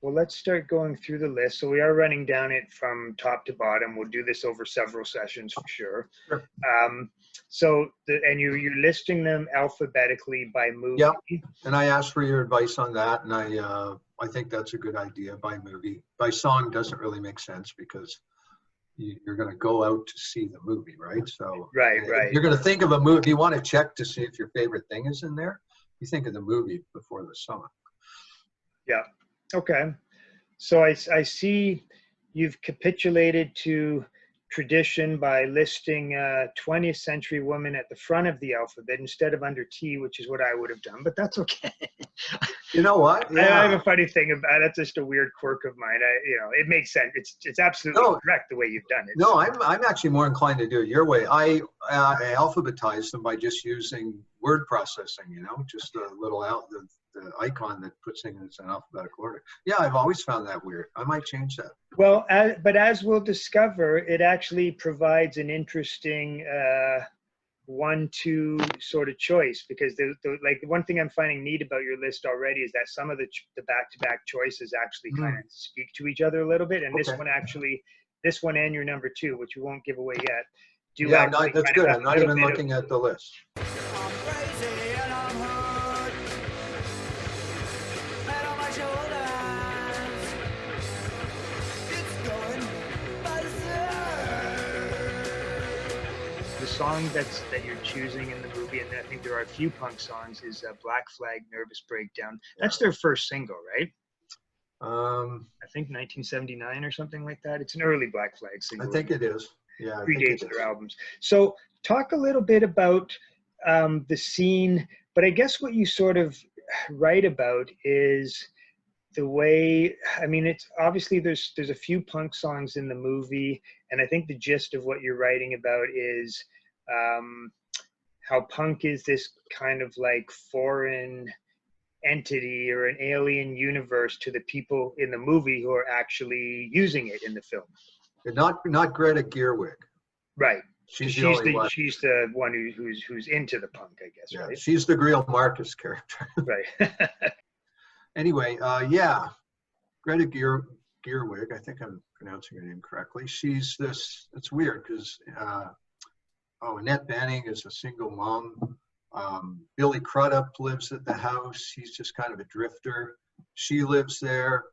Well, let's start going through the list. So we are running down it from top to bottom. We'll do this over several sessions for sure. Sure. And you're listing them alphabetically by movie. Yeah, and I asked for your advice on that, and I think that's a good idea by movie. By song doesn't really make sense because you're going to go out to see the movie, right? So right. You're going to think of a movie. You want to check to see if your favorite thing is in there. You think of the movie before the song. Yeah. Okay. So I see you've capitulated to tradition by listing 20th century woman at the front of the alphabet instead of under T, which is what I would have done, but that's okay. You know what? Yeah. I have a funny thing about it. That's just a weird quirk of mine. It makes sense. It's absolutely correct the way you've done it. No, I'm actually more inclined to do it your way. I alphabetize them by just using word processing, just a little the icon that puts things in alphabetical order. Yeah, I've always found that weird. I might change that. Well, but as we'll discover, it actually provides an interesting 1-2 sort of choice, because like one thing I'm finding neat about your list already is that some of the back-to-back choices actually kind of speak to each other a little bit, and this one and your number 2, which we won't give away yet, that's good. I'm not even looking at the list. The song that you're choosing in the movie, and I think there are a few punk songs, is Black Flag, Nervous Breakdown. That's their first single, right? I think 1979 or something like that. It's an early Black Flag single. I think it is. Yeah, predates their albums. So talk a little bit about the scene, but I guess what you sort of write about is the way, it's obviously there's a few punk songs in the movie, and I think the gist of what you're writing about is how punk is this kind of like foreign entity or an alien universe to the people in the movie who are actually using it in the film. Not Greta Gerwig. Right. She's the one who's into the punk, I guess. Yeah, right. She's the Greil Marcus character. Right. Anyway, Greta Gerwig, I think I'm pronouncing her name correctly. She's this, it's weird because, Annette Bening is a single mom. Billy Crudup lives at the house. He's just kind of a drifter. She lives there.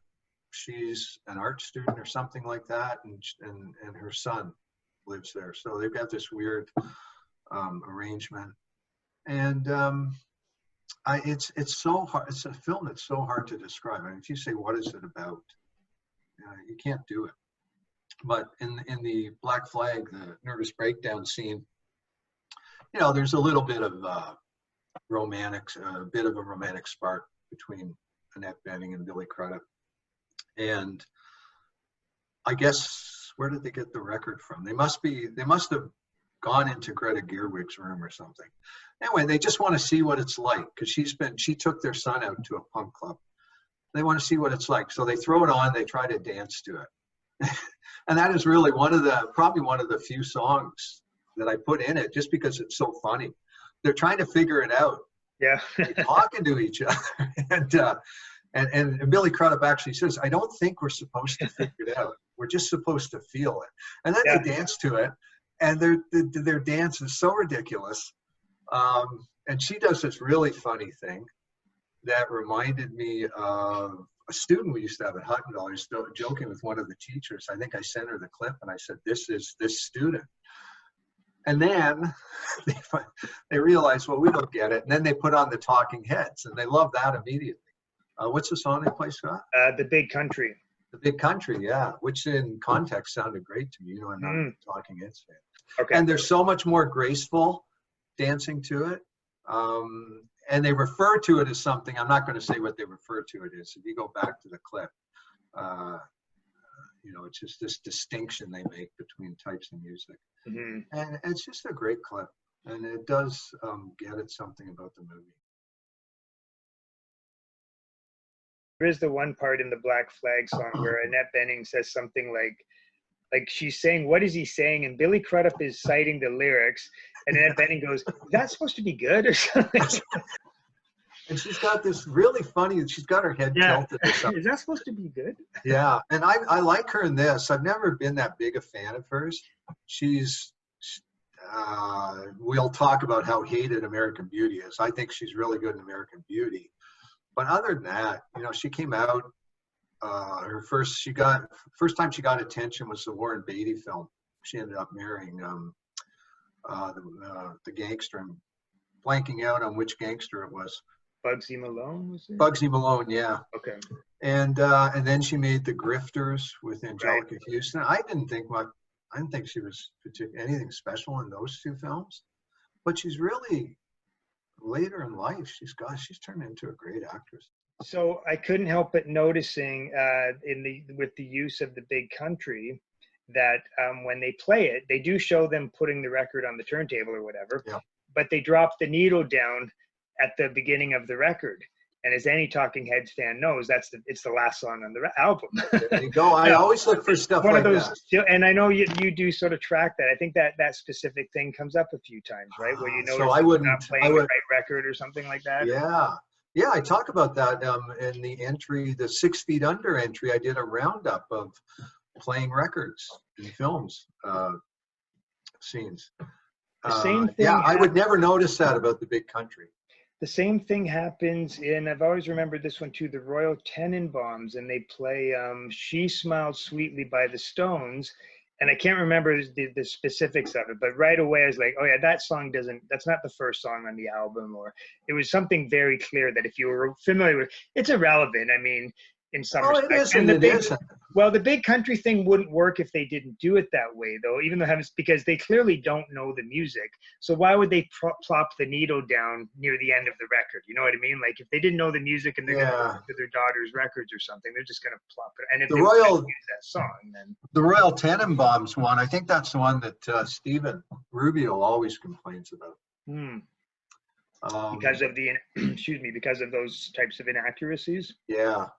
She's an art student or something like that, and her son lives there. So they've got this weird arrangement. And it's so hard. It's a film that's so hard to describe. If you say, what is it about? You can't do it. But in the Black Flag, the nervous breakdown scene, there's a little bit of a romantic spark between Annette Bening and Billy Crudup. And I guess, where did they get the record from? They must have gone into Greta Gerwig's room or something. Anyway, they just want to see what it's like, because she took their son out to a punk club. They want to see what it's like. So they throw it on, they try to dance to it. And that is really probably one of the few songs that I put in it, just because it's so funny. They're trying to figure it out. Yeah. They're talking to each other. And Billy Crudup actually says, I don't think we're supposed to figure it out. We're just supposed to feel it. And then they dance to it, and their dance is so ridiculous. And she does this really funny thing that reminded me of a student we used to have at Huttendall. I was joking with one of the teachers. I think I sent her the clip, and I said, this is this student. And then they realize, well, we don't get it. And then they put on the Talking Heads, and they love that immediately. What's the song they play, Scott? The Big Country. The Big Country, yeah, which in context sounded great to me. I'm not a Talking Heads fan. Okay. And there's so much more graceful dancing to it. And they refer to it as something. I'm not going to say what they refer to it as. If you go back to the clip, it's just this distinction they make between types of music. Mm-hmm. And it's just a great clip. And it does get at something about the movie. There is the one part in the Black Flag song where Annette Bening says something like she's saying, what is he saying? And Billy Crudup is citing the lyrics, and Annette Bening goes, is that supposed to be good or something? And she's got this really funny, she's got her head Yeah. tilted or something. Is that supposed to be good? Yeah, and I like her in this. I've never been that big a fan of hers. We'll talk about how hated American Beauty is. I think she's really good in American Beauty. But other than that, you know, she came out, first time she got attention was the Warren Beatty film. She ended up marrying the gangster. I'm blanking out on which gangster it was. Bugsy Malone, was it? Bugsy Malone, yeah. Okay. And then she made The Grifters with Angelica Houston. I didn't think she was anything special in those two films, but she's really, later in life, she's turned into a great actress. So I couldn't help but noticing with the use of The Big Country that when they play it, they do show them putting the record on the turntable or whatever, yeah. But they drop the needle down at the beginning of the record. And as any Talking Heads fan knows, it's the last song on the album. There you go. I always look for stuff like that. And I know you do sort of track that. I think that specific thing comes up a few times, right? Where you know not playing the right record or something like that. Yeah. Yeah, I talk about that in the entry, the 6 Feet Under entry. I did a roundup of playing records in films scenes. The same thing. Yeah, I would never notice that about The Big Country. The same thing happens in, I've always remembered this one too, the Royal Tenenbaums, and they play She Smiled Sweetly by the Stones. And I can't remember the specifics of it, but right away I was like, oh yeah, that's not the first song on the album, or it was something very clear that if you were familiar with, it's irrelevant. I mean, in some respects. Well, the Big Country thing wouldn't work if they didn't do it that way, though, even though because they clearly don't know the music. So why would they plop the needle down near the end of the record? You know what I mean? Like if they didn't know the music and they're going to listen to their daughter's records or something, they're just going to plop it. And if they use that song, then the Royal Tenenbaums one, I think that's the one that Stephen Rubio always complains about. Because of because of those types of inaccuracies. Yeah,